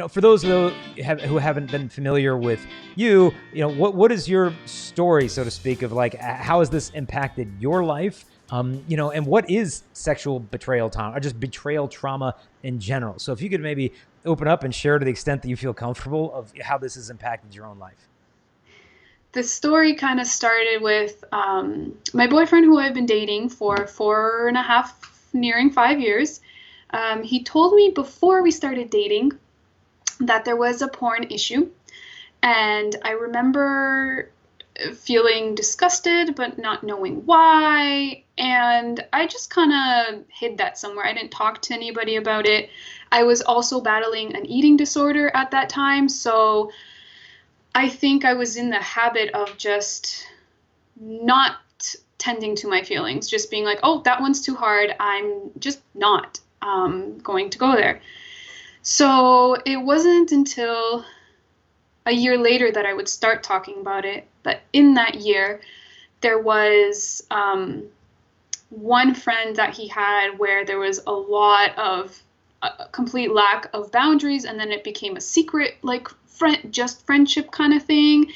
For those who haven't been familiar with you, what is your story, so to speak, of like how has this impacted your life? And what is sexual betrayal trauma, or just betrayal trauma in general? So if you could maybe open up and share to the extent that you feel comfortable of how this has impacted your own life. The story kind of started with my boyfriend, who I've been dating for 4.5, nearing 5 years. He told me before we started dating that there was a porn issue. And I remember feeling disgusted, but not knowing why. And I just kind of hid that somewhere. I didn't talk to anybody about it. I was also battling an eating disorder at that time. So I think I was in the habit of just not tending to my feelings, just being like, oh, that one's too hard. I'm just not going to go there. So it wasn't until a year later that I would start talking about it. But in that year, there was one friend that he had where there was a lot of a complete lack of boundaries, and then it became a secret, like just friendship kind of thing.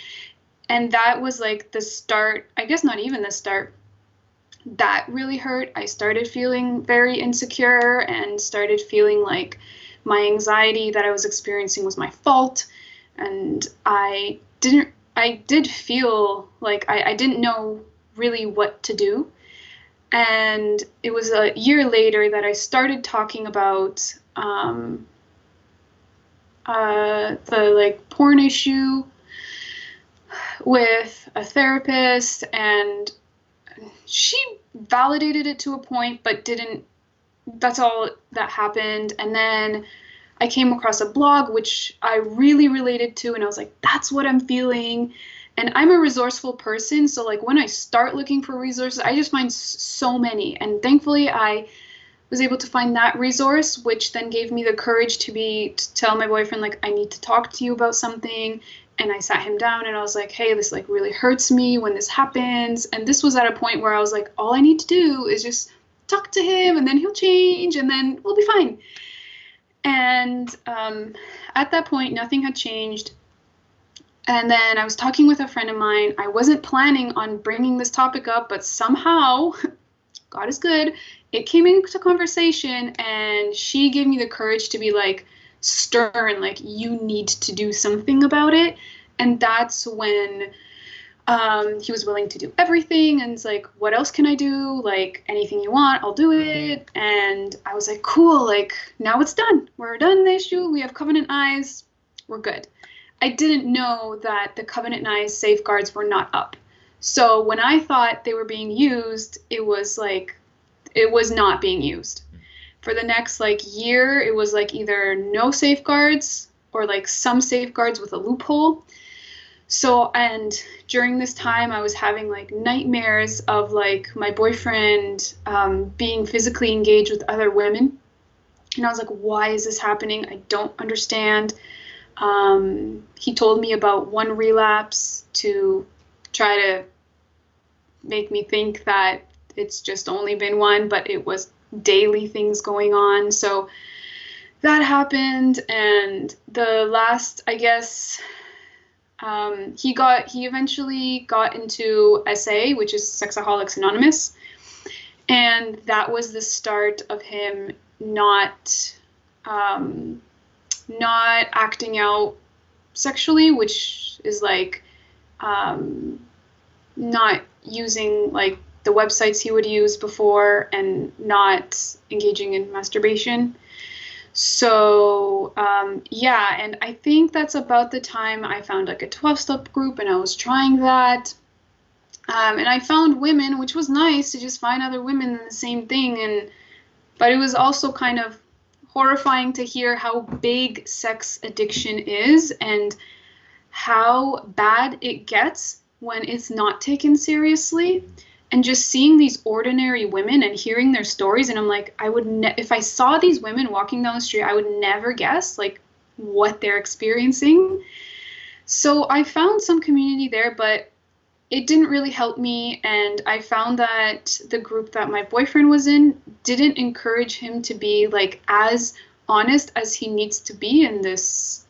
And that was like the start, I guess not even the start. That really hurt. I started feeling very insecure and started feeling like my anxiety that I was experiencing was my fault. And I did feel like I didn't know really what to do. And it was a year later that I started talking about the like porn issue with a therapist, and she validated it to a point, but didn't. That's all that happened. And then I came across a blog which I really related to, and I was like, that's what I'm feeling. And I'm a resourceful person, so like when I start looking for resources, I just find so many. And thankfully I was able to find that resource, which then gave me the courage to tell my boyfriend, like, I need to talk to you about something. And I sat him down and I was like, hey, this like really hurts me when this happens. And this was at a point where I was like, all I need to do is just talk to him, and then he'll change, and then we'll be fine. And at that point, nothing had changed. And then I was talking with a friend of mine. I wasn't planning on bringing this topic up, but somehow, God is good, it came into conversation, and she gave me the courage to be like stern, like, you need to do something about it. And that's when he was willing to do everything, and it's like, what else can I do? Like, anything you want, I'll do it. And I was like, cool, like, now it's done. We're done the issue. We have Covenant Eyes. We're good. I didn't know that the Covenant Eyes safeguards were not up. So when I thought they were being used, it was like, it was not being used. For the next like year, it was like either no safeguards or like some safeguards with a loophole. So, and during this time, I was having like nightmares of like my boyfriend being physically engaged with other women. And I was like, why is this happening? I don't understand. He told me about one relapse to try to make me think that it's just only been one, but it was daily things going on. So that happened. And the last, I guess, he eventually got into SA, which is Sexaholics Anonymous. And that was the start of him not acting out sexually, which is like not using like the websites he would use before, and not engaging in masturbation. So yeah, and I think that's about the time I found like a 12-step group, and I was trying that. And I found women, which was nice to just find other women in the same thing. But it was also kind of horrifying to hear how big sex addiction is and how bad it gets when it's not taken seriously. And just seeing these ordinary women and hearing their stories, and I'm like, if I saw these women walking down the street, I would never guess like what they're experiencing. So I found some community there, but it didn't really help me. And I found that the group that my boyfriend was in didn't encourage him to be like as honest as he needs to be in this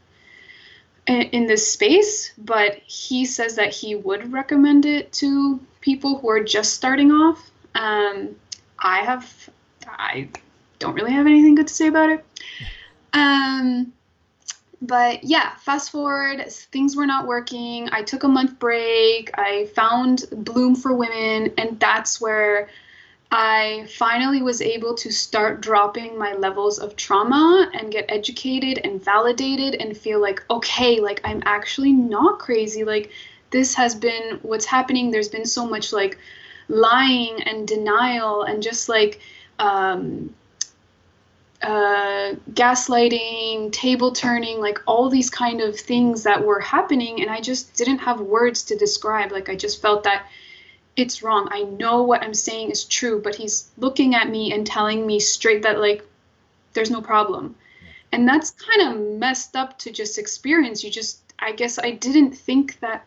space, but he says that he would recommend it to people who are just starting off. I don't really have anything good to say about it. But yeah, fast forward, things were not working. I took a month break. I found Bloom for Women, and that's where I finally was able to start dropping my levels of trauma and get educated and validated and feel like, okay, like I'm actually not crazy. Like this has been what's happening. There's been so much like lying and denial and just like gaslighting, table turning, like all these kind of things that were happening. And I just didn't have words to describe. Like I just felt that it's wrong. I know what I'm saying is true, but he's looking at me and telling me straight that like, there's no problem. And that's kind of messed up to just experience. I guess I didn't think that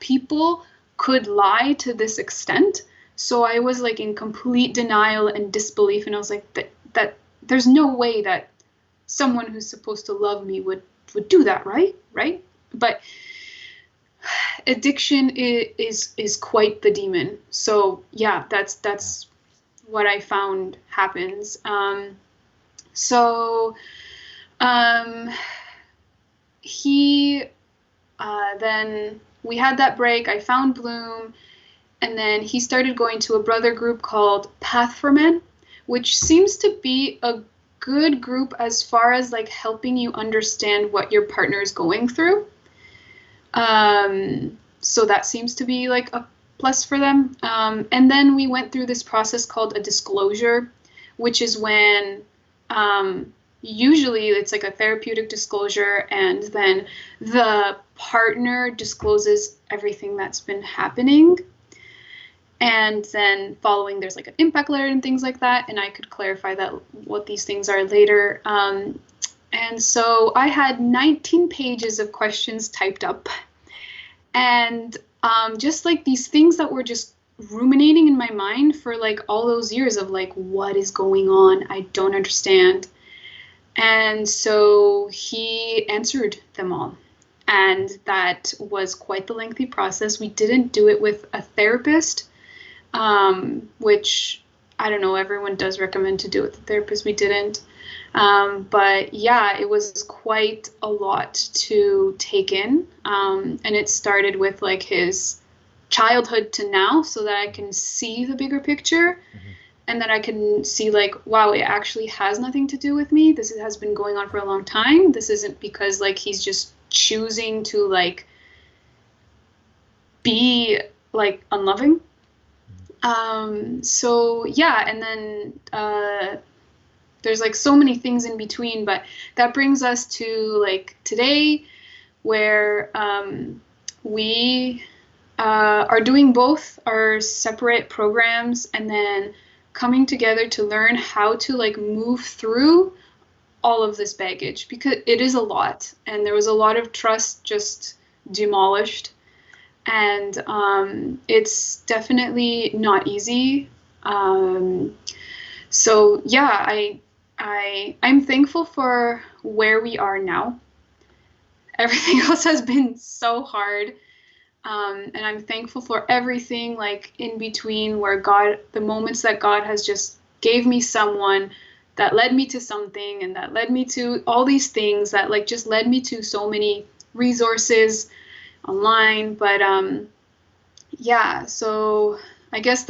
people could lie to this extent. So I was like in complete denial and disbelief. And I was like, that there's no way that someone who's supposed to love me would do that, right? Right. But addiction is quite the demon. So yeah, that's what I found happens. Then we had that break. I found Bloom, and then he started going to a brother group called Path for Men, which seems to be a good group as far as like helping you understand what your partner is going through. So that seems to be like a plus for them. And then we went through this process called a disclosure, which is when usually it's like a therapeutic disclosure, and then the partner discloses everything that's been happening. And then following, there's like an impact letter and things like that. And I could clarify that what these things are later. And so I had 19 pages of questions typed up, and just like these things that were just ruminating in my mind for like all those years of like, what is going on? I don't understand. And so he answered them all. And that was quite the lengthy process. We didn't do it with a therapist, which I don't know, everyone does recommend to do it with a therapist. We didn't. But yeah, it was quite a lot to take in. And it started with like his childhood to now, so that I can see the bigger picture. Mm-hmm. And that I can see like, wow, it actually has nothing to do with me. This has been going on for a long time. This isn't because like he's just choosing to like be like unloving. So yeah, and then there's like so many things in between, but that brings us to like today, where we are doing both our separate programs and then coming together to learn how to like move through all of this baggage, because it is a lot, and there was a lot of trust just demolished. And it's definitely not easy. So yeah, I'm thankful for where we are now. Everything else has been so hard. And I'm thankful for everything like in between, where the moments that God has just gave me someone that led me to something, and that led me to all these things that like just led me to so many resources online. But yeah, so I guess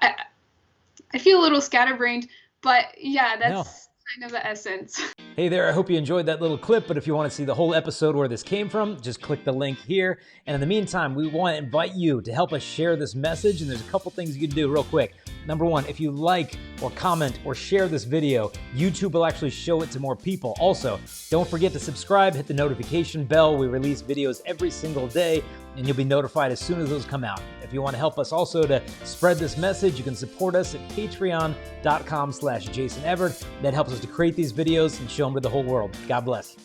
I feel a little scatterbrained, but yeah, that's kind of the essence. Hey there, I hope you enjoyed that little clip, but if you want to see the whole episode where this came from, just click the link here. And in the meantime, we want to invite you to help us share this message, and there's a couple things you can do real quick. Number one, if you like or comment or share this video, YouTube will actually show it to more people. Also, don't forget to subscribe, hit the notification bell. We release videos every single day, and you'll be notified as soon as those come out. If you want to help us also to spread this message, you can support us at patreon.com/JasonEvert. That helps us to create these videos and show them to the whole world. God bless.